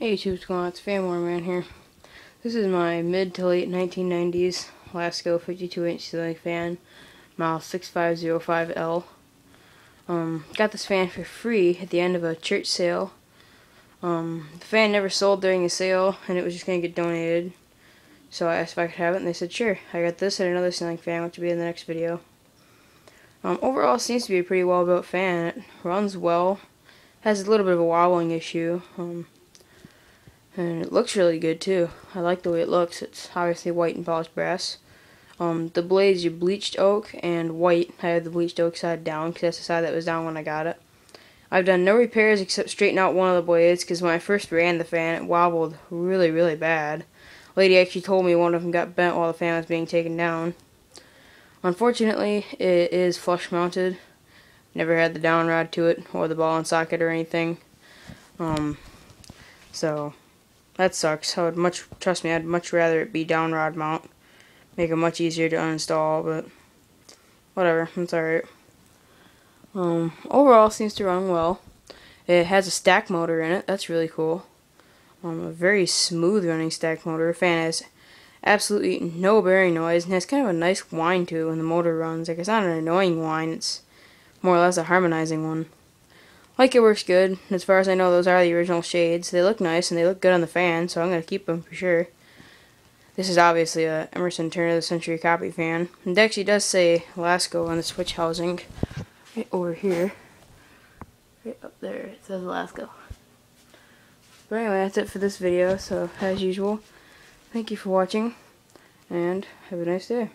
Hey YouTube, what's going on? It's Man here. This is my mid to late 1990s Lasko 52-inch ceiling fan, model 6505L. Got this fan for free at the end of a church sale. The fan never sold during the sale, and it was just going to get donated. So I asked if I could have it, and they said sure. I got this and another ceiling fan, which will be in the next video. Overall, it seems to be a pretty well built fan. It runs well, has a little bit of a wobbling issue. And it looks really good too. I like the way it looks. It's obviously white and polished brass. The blades are bleached oak and white. I have the bleached oak side down because that's the side that was down when I got it. I've done no repairs except straighten out one of the blades because when I first ran the fan it wobbled really bad. A lady actually told me one of them got bent while the fan was being taken down. Unfortunately, it is flush mounted. Never had the downrod to it or the ball and socket or anything. So that sucks. Trust me, I'd much rather it be downrod mount. Make it much easier to uninstall, but whatever, it's alright. Overall, seems to run well. It has a stack motor in it, that's really cool. A very smooth running stack motor. The fan has absolutely no bearing noise, and has kind of a nice whine to it when the motor runs. Like, it's not an annoying whine, it's more or less a harmonizing one. Like, it works good. As far as I know, those are the original shades. They look nice and they look good on the fan, so I'm going to keep them for sure. This is obviously a Emerson turn of the century copy fan. And it actually does say Lasko on the switch housing right over here. Right up there, it says Lasko. But anyway, that's it for this video. So, as usual, thank you for watching and have a nice day.